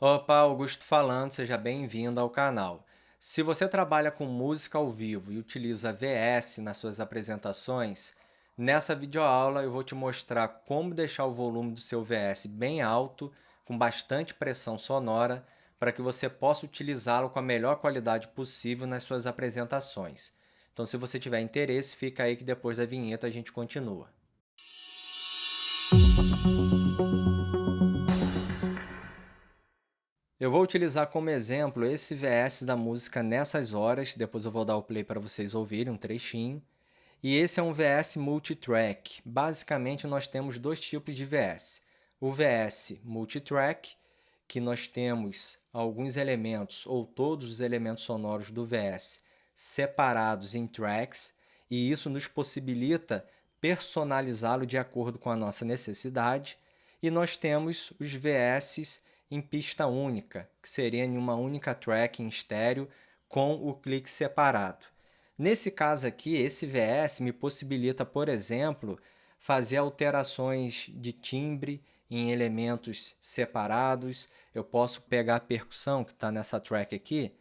Opa, Augusto falando, seja bem-vindo ao canal. Se você trabalha com música ao vivo e utiliza VS nas suas apresentações, nessa videoaula eu vou te mostrar como deixar o volume do seu VS bem alto, com bastante pressão sonora, para que você possa utilizá-lo com a melhor qualidade possível nas suas apresentações. Então, se você tiver interesse, fica aí que depois da vinheta a gente continua. Eu vou utilizar como exemplo esse VS da música Nessas Horas, depois eu vou dar o play para vocês ouvirem um trechinho. E esse é um VS multitrack. Basicamente, nós temos dois tipos de VS. O VS multitrack, que nós temos alguns elementos ou todos os elementos sonoros do VS separados em tracks, e isso nos possibilita personalizá-lo de acordo com a nossa necessidade. E nós temos os VS em pista única, que seria em uma única track em estéreo com o clique separado. Nesse caso aqui, esse VS me possibilita, por exemplo, fazer alterações de timbre em elementos separados. Eu posso pegar a percussão que está nessa track aqui,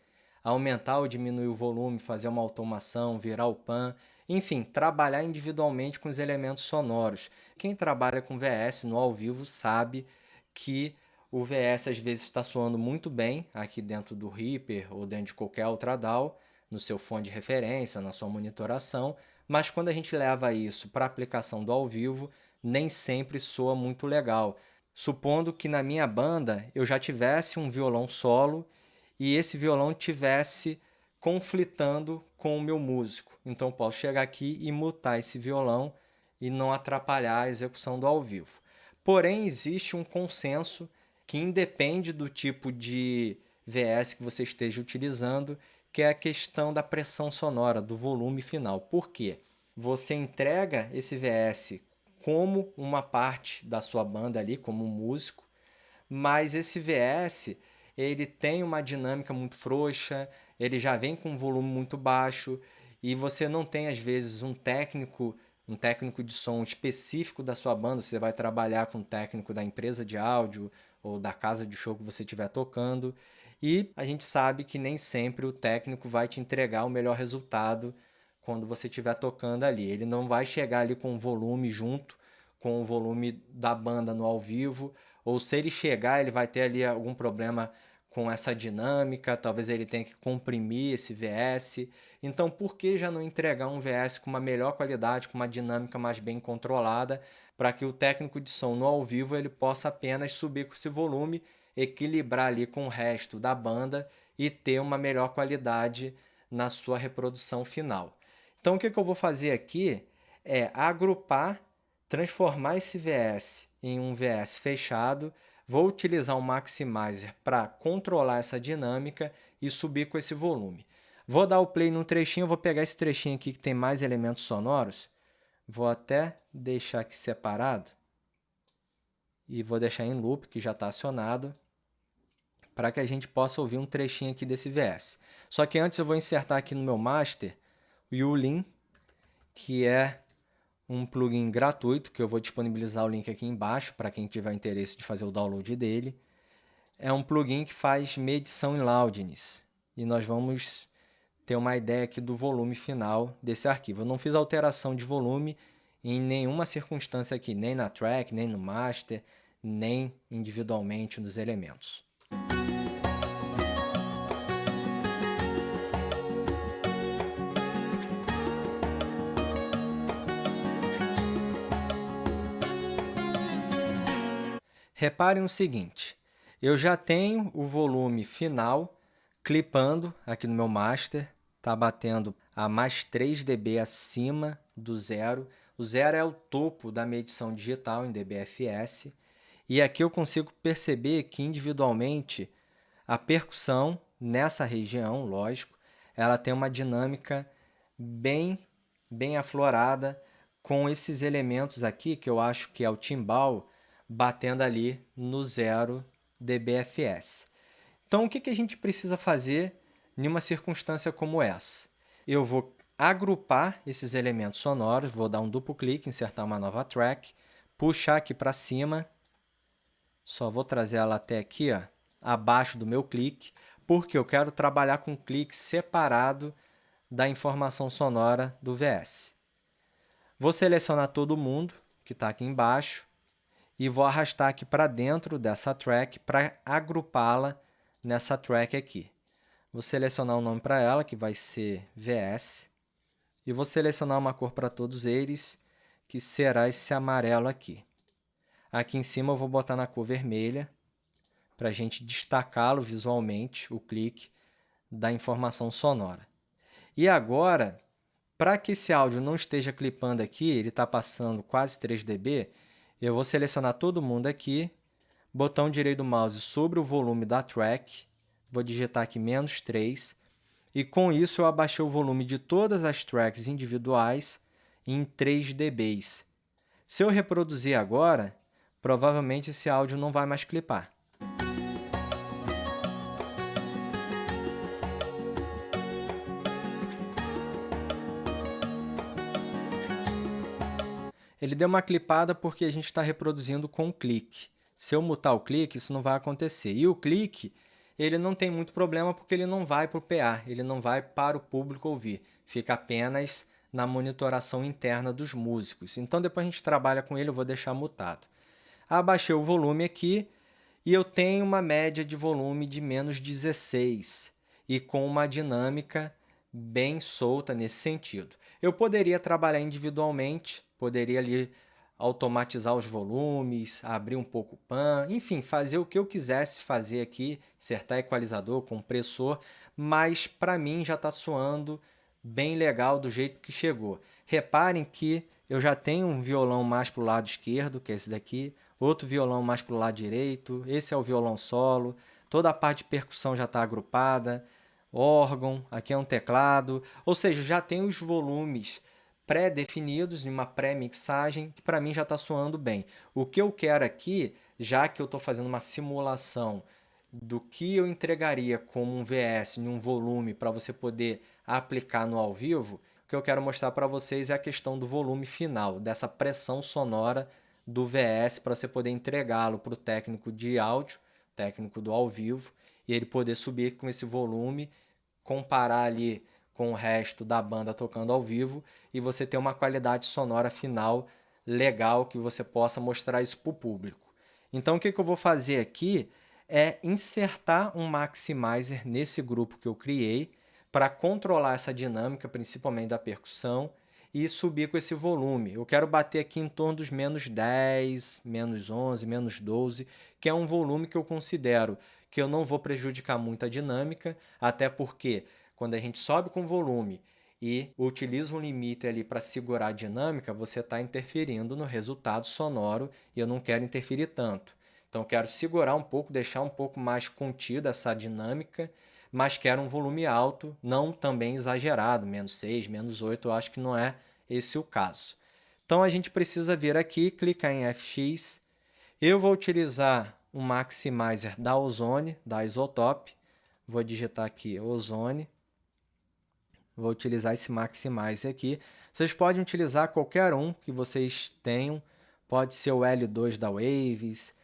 aumentar ou diminuir o volume, fazer uma automação, virar o pan, enfim, trabalhar individualmente com os elementos sonoros. Quem trabalha com VS no ao vivo sabe que o VS às vezes está soando muito bem aqui dentro do Reaper ou dentro de qualquer outra DAW, no seu fone de referência, na sua monitoração, mas quando a gente leva isso para a aplicação do ao vivo, nem sempre soa muito legal. Supondo que na minha banda eu já tivesse um violão solo e esse violão tivesse conflitando com o meu músico. Então eu posso chegar aqui e mutar esse violão e não atrapalhar a execução do ao vivo. Porém, existe um consenso que independe do tipo de VS que você esteja utilizando, que é a questão da pressão sonora, do volume final. Por quê? Você entrega esse VS como uma parte da sua banda ali, como um músico, mas esse VS ele tem uma dinâmica muito frouxa, ele já vem com um volume muito baixo e você não tem às vezes um técnico de som específico da sua banda, você vai trabalhar com um técnico da empresa de áudio ou da casa de show que você estiver tocando, e a gente sabe que nem sempre o técnico vai te entregar o melhor resultado quando você estiver tocando ali. Ele não vai chegar ali com o volume junto com o volume da banda no ao vivo, ou se ele chegar, ele vai ter ali algum problema com essa dinâmica, talvez ele tenha que comprimir esse VS. Então, por que já não entregar um VS com uma melhor qualidade, com uma dinâmica mais bem controlada, para que o técnico de som no ao vivo ele possa apenas subir com esse volume, equilibrar ali com o resto da banda e ter uma melhor qualidade na sua reprodução final. Então, o que eu vou fazer aqui é agrupar, transformar esse VS em um VS fechado. Vou utilizar um maximizer para controlar essa dinâmica e subir com esse volume. Vou dar o play num trechinho, vou pegar esse trechinho aqui que tem mais elementos sonoros, vou até deixar aqui separado e vou deixar em loop, que já está acionado, para que a gente possa ouvir um trechinho aqui desse VS. Só que antes eu vou insertar aqui no meu master o Yulin, que é um plugin gratuito, que eu vou disponibilizar o link aqui embaixo para quem tiver interesse de fazer o download dele. É um plugin que faz medição em loudness e nós vamos ter uma ideia aqui do volume final desse arquivo. Eu não fiz alteração de volume em nenhuma circunstância aqui, nem na track, nem no master, nem individualmente nos elementos. Reparem o seguinte, eu já tenho o volume final clipando aqui no meu master, está batendo a mais 3 dB acima do zero. O zero é o topo da medição digital em dBFS. E aqui eu consigo perceber que individualmente a percussão nessa região, lógico, ela tem uma dinâmica bem aflorada com esses elementos aqui, que eu acho que é o timbal, batendo ali no 0 dBFS. Então, o que a gente precisa fazer em uma circunstância como essa? Eu vou agrupar esses elementos sonoros, vou dar um duplo clique, insertar uma nova track, puxar aqui para cima, só vou trazer ela até aqui, ó, abaixo do meu clique, porque eu quero trabalhar com clique separado da informação sonora do VS. Vou selecionar todo mundo que está aqui embaixo e vou arrastar aqui para dentro dessa track para agrupá-la nessa track aqui. Vou selecionar um nome para ela, que vai ser VS, e vou selecionar uma cor para todos eles, que será esse amarelo aqui. Aqui em cima eu vou botar na cor vermelha, para a gente destacá-lo visualmente, o clique da informação sonora. E agora, para que esse áudio não esteja clipando aqui, ele está passando quase 3 dB, eu vou selecionar todo mundo aqui, botão direito do mouse sobre o volume da track, vou digitar aqui -3, e com isso eu abaixei o volume de todas as tracks individuais em 3 dB. Se eu reproduzir agora, provavelmente esse áudio não vai mais clipar. Ele deu uma clipada porque a gente está reproduzindo com clique. Se eu mutar o clique, isso não vai acontecer. E o clique, ele não tem muito problema porque ele não vai para o PA, ele não vai para o público ouvir. Fica apenas na monitoração interna dos músicos. Então, depois a gente trabalha com ele, eu vou deixar mutado. Abaixei o volume aqui e eu tenho uma média de volume de -16 e com uma dinâmica bem solta nesse sentido. Eu poderia trabalhar individualmente, poderia ali automatizar os volumes, abrir um pouco o pan, enfim, fazer o que eu quisesse fazer aqui, insertar equalizador, compressor, mas para mim já está soando bem legal do jeito que chegou. Reparem que eu já tenho um violão mais para o lado esquerdo, que é esse daqui, outro violão mais para o lado direito, esse é o violão solo, toda a parte de percussão já está agrupada, órgão, aqui é um teclado, ou seja, já tem os volumes pré-definidos em uma pré-mixagem que para mim já está soando bem. O que eu quero aqui, já que eu estou fazendo uma simulação do que eu entregaria como um VS em um volume para você poder aplicar no ao vivo, o que eu quero mostrar para vocês é a questão do volume final, dessa pressão sonora do VS para você poder entregá-lo para o técnico de áudio, técnico do ao vivo, e ele poder subir com esse volume, comparar ali com o resto da banda tocando ao vivo e você ter uma qualidade sonora final legal que você possa mostrar isso para o público. Então, o que eu vou fazer aqui é insertar um maximizer nesse grupo que eu criei para controlar essa dinâmica, principalmente da percussão, e subir com esse volume. Eu quero bater aqui em torno dos -10, -11, -12, que é um volume que eu considero que eu não vou prejudicar muito a dinâmica, até porque quando a gente sobe com volume e utiliza um limite ali para segurar a dinâmica, você está interferindo no resultado sonoro e eu não quero interferir tanto. Então, eu quero segurar um pouco, deixar um pouco mais contida essa dinâmica, mas quero um volume alto, não também exagerado, -6, -8, eu acho que não é esse o caso. Então, a gente precisa vir aqui, clicar em FX. Eu vou utilizar um maximizer da Ozone, da Isotope. Vou digitar aqui Ozone. Vou utilizar esse maximizer aqui. Vocês podem utilizar qualquer um que vocês tenham. Pode ser o L2 da Waves,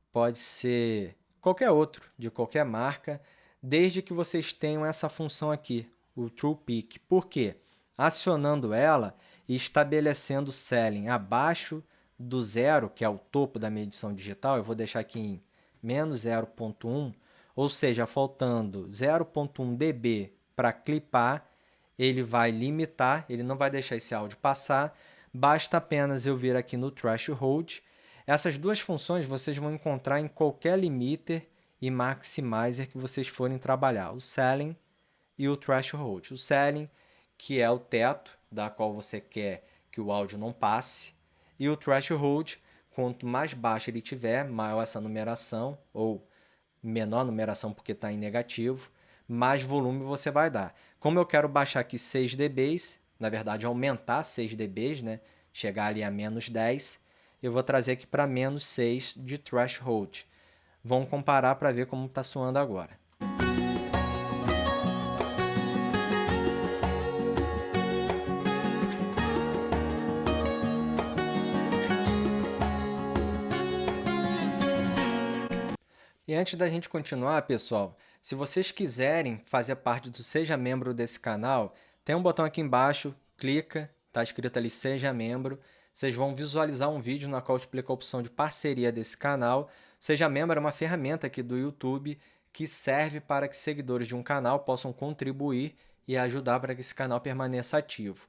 pode ser qualquer outro, de qualquer marca, desde que vocês tenham essa função aqui, o True Peak. Por quê? Acionando ela e estabelecendo ceiling abaixo do zero, que é o topo da medição digital, eu vou deixar aqui em -0.1, ou seja, faltando 0.1 dB para clipar, ele vai limitar, ele não vai deixar esse áudio passar, basta apenas eu vir aqui no Threshold. Essas duas funções vocês vão encontrar em qualquer limiter e maximizer que vocês forem trabalhar, o ceiling e o Threshold. O ceiling, que é o teto da qual você quer que o áudio não passe, e o Threshold, quanto mais baixo ele tiver, maior essa numeração, ou menor numeração porque está em negativo, mais volume você vai dar. Como eu quero baixar aqui 6 dB, na verdade aumentar 6 dB, né? Chegar ali a -10, eu vou trazer aqui para -6 de Threshold. Vamos comparar para ver como está soando agora. E antes da gente continuar, pessoal, se vocês quiserem fazer parte do Seja Membro desse canal, tem um botão aqui embaixo, clica, está escrito ali Seja Membro. Vocês vão visualizar um vídeo no qual explica a opção de parceria desse canal. Seja Membro é uma ferramenta aqui do YouTube que serve para que seguidores de um canal possam contribuir e ajudar para que esse canal permaneça ativo.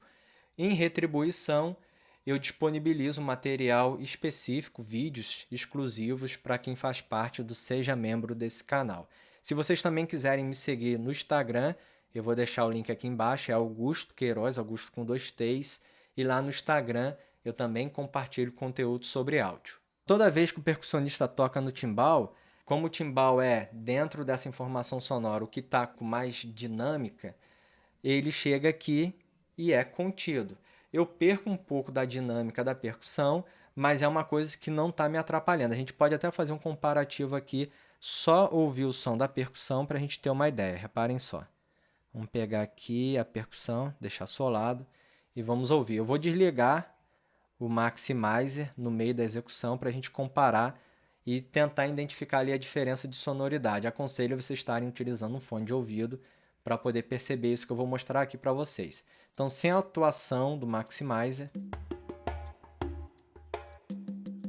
Em retribuição, eu disponibilizo material específico, vídeos exclusivos para quem faz parte do Seja Membro desse canal. Se vocês também quiserem me seguir no Instagram, eu vou deixar o link aqui embaixo, é Augusto Queiroz, Augusto com 2 T's, e lá no Instagram eu também compartilho conteúdo sobre áudio. Toda vez que o percussionista toca no timbal, como o timbal é, dentro dessa informação sonora, o que está com mais dinâmica, ele chega aqui e é contido. Eu perco um pouco da dinâmica da percussão, mas é uma coisa que não está me atrapalhando. A gente pode até fazer um comparativo aqui, só ouvir o som da percussão para a gente ter uma ideia. Reparem só. Vamos pegar aqui a percussão, deixar solado e vamos ouvir. Eu vou desligar o Maximizer no meio da execução para a gente comparar e tentar identificar ali a diferença de sonoridade. Aconselho vocês estarem utilizando um fone de ouvido para poder perceber isso que eu vou mostrar aqui para vocês. Então, sem a atuação do Maximizer,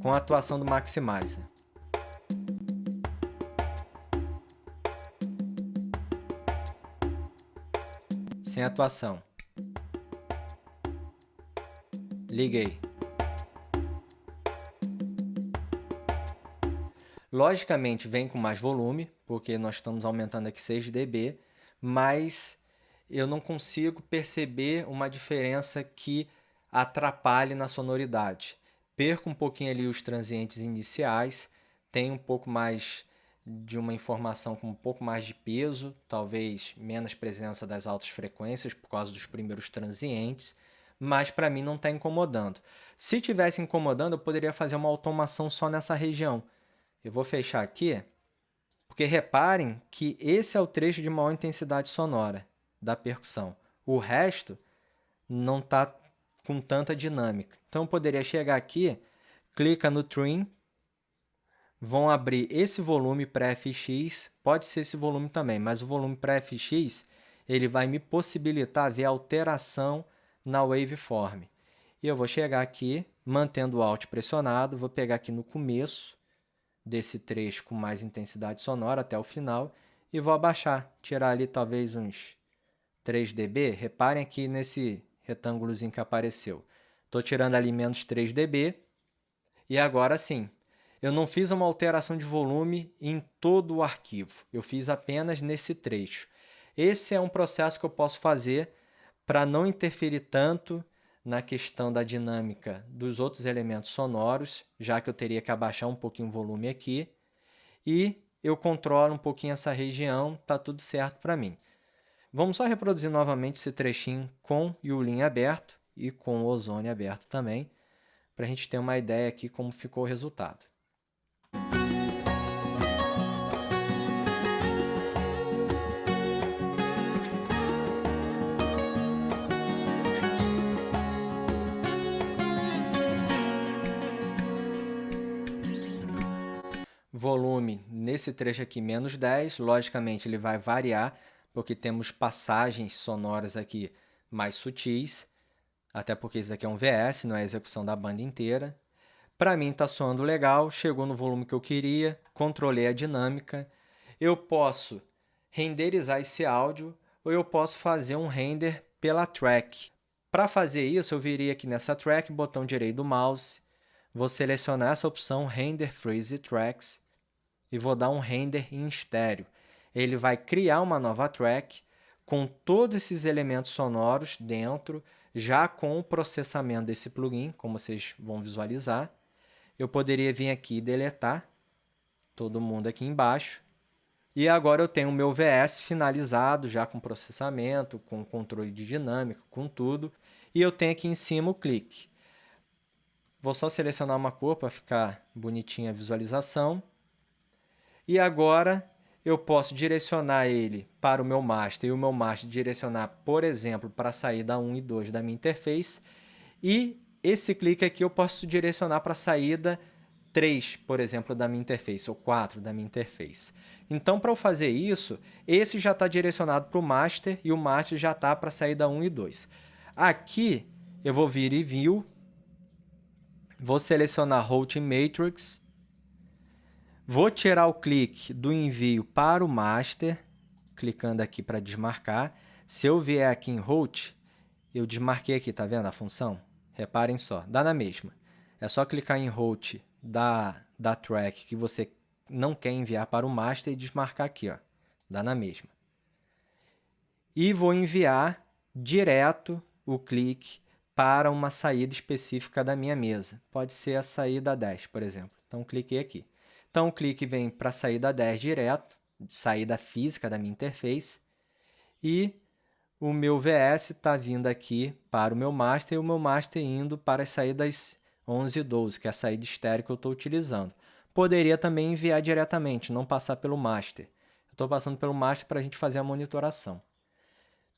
com a atuação do Maximizer. Sem atuação. Liguei. Logicamente vem com mais volume, porque nós estamos aumentando aqui 6 dB, mas eu não consigo perceber uma diferença que atrapalhe na sonoridade. Perco um pouquinho ali os transientes iniciais, tem um pouco mais de uma informação com um pouco mais de peso, talvez menos presença das altas frequências por causa dos primeiros transientes, mas para mim não está incomodando. Se tivesse incomodando, eu poderia fazer uma automação só nessa região. Eu vou fechar aqui, porque reparem que esse é o trecho de maior intensidade sonora da percussão. O resto não está com tanta dinâmica. Então, eu poderia chegar aqui, clica no Trim, vão abrir esse volume para FX, pode ser esse volume também, mas o volume para FX ele vai me possibilitar ver alteração na waveform. E eu vou chegar aqui, mantendo o Alt pressionado, vou pegar aqui no começo desse trecho com mais intensidade sonora até o final e vou abaixar, tirar ali talvez uns 3 dB. Reparem aqui nesse retângulozinho que apareceu. Estou tirando ali menos 3 dB e agora sim, eu não fiz uma alteração de volume em todo o arquivo, eu fiz apenas nesse trecho. Esse é um processo que eu posso fazer para não interferir tanto na questão da dinâmica dos outros elementos sonoros, já que eu teria que abaixar um pouquinho o volume aqui, e eu controlo um pouquinho essa região, tá tudo certo para mim. Vamos só reproduzir novamente esse trechinho com o Yulin aberto e com o Ozone aberto também, para a gente ter uma ideia aqui como ficou o resultado. Volume nesse trecho aqui menos 10, logicamente ele vai variar, porque temos passagens sonoras aqui mais sutis, até porque isso aqui é um VS, não é a execução da banda inteira. Para mim está soando legal, chegou no volume que eu queria, controlei a dinâmica. Eu posso renderizar esse áudio ou eu posso fazer um render pela track. Para fazer isso, eu viria aqui nessa track, botão direito do mouse, vou selecionar essa opção Render Freeze Tracks e vou dar um render em estéreo. Ele vai criar uma nova track com todos esses elementos sonoros dentro, já com o processamento desse plugin, como vocês vão visualizar. Eu poderia vir aqui e deletar todo mundo aqui embaixo. E agora eu tenho o meu VS finalizado, já com processamento, com controle de dinâmica, com tudo. E eu tenho aqui em cima o clique. Vou só selecionar uma cor para ficar bonitinha a visualização. E agora eu posso direcionar ele para o meu master e o meu master direcionar, por exemplo, para a saída 1 e 2 da minha interface. E esse clique aqui eu posso direcionar para a saída 3, por exemplo, da minha interface, ou 4 da minha interface. Então, para eu fazer isso, esse já está direcionado para o master e o master já está para a saída 1 e 2. Aqui, eu vou vir em View, vou selecionar Routing Matrix, vou tirar o clique do envio para o master, clicando aqui para desmarcar. Se eu vier aqui em Route, eu desmarquei aqui, tá vendo a função? Reparem só, dá na mesma. É só clicar em Route da track que você não quer enviar para o master e desmarcar aqui, ó. Dá na mesma. E vou enviar direto o clique para uma saída específica da minha mesa. Pode ser a saída 10, por exemplo. Então, cliquei aqui. Então, o clique vem para a saída 10 direto, saída física da minha interface, e o meu VS está vindo aqui para o meu master e o meu master indo para as saídas 11 e 12, que é a saída estéreo que eu estou utilizando. Poderia também enviar diretamente, não passar pelo master. Eu estou passando pelo master para a gente fazer a monitoração.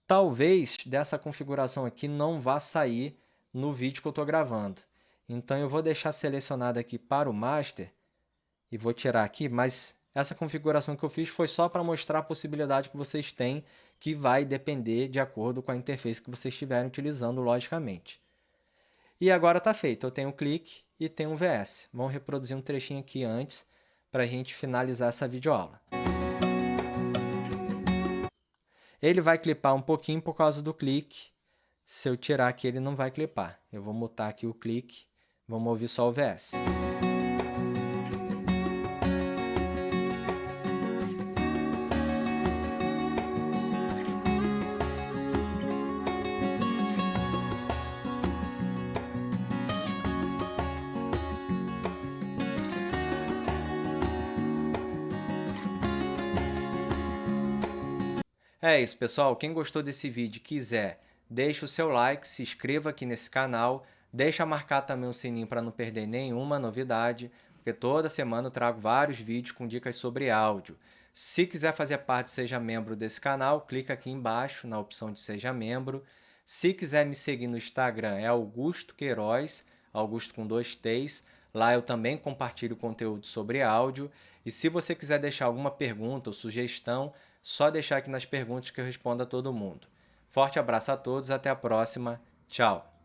Talvez dessa configuração aqui não vá sair no vídeo que eu estou gravando. Então, eu vou deixar selecionado aqui para o master e vou tirar aqui, mas essa configuração que eu fiz foi só para mostrar a possibilidade que vocês têm, que vai depender de acordo com a interface que vocês estiverem utilizando, logicamente. E agora está feito. Eu tenho um clique e tenho um VS. Vamos reproduzir um trechinho aqui antes para a gente finalizar essa videoaula. Ele vai clipar um pouquinho por causa do clique. Se eu tirar aqui, ele não vai clipar. Eu vou mutar aqui o clique. Vamos ouvir só o VS. É isso, pessoal. Quem gostou desse vídeo e quiser, deixa o seu like, se inscreva aqui nesse canal, deixa marcar também o sininho para não perder nenhuma novidade, porque toda semana eu trago vários vídeos com dicas sobre áudio. Se quiser fazer parte, seja membro desse canal, clica aqui embaixo na opção de Seja Membro. Se quiser me seguir no Instagram, é Augusto Queiroz, Augusto com 2 T's. Lá eu também compartilho conteúdo sobre áudio. E se você quiser deixar alguma pergunta ou sugestão, só deixar aqui nas perguntas que eu respondo a todo mundo. Forte abraço a todos, até a próxima. Tchau!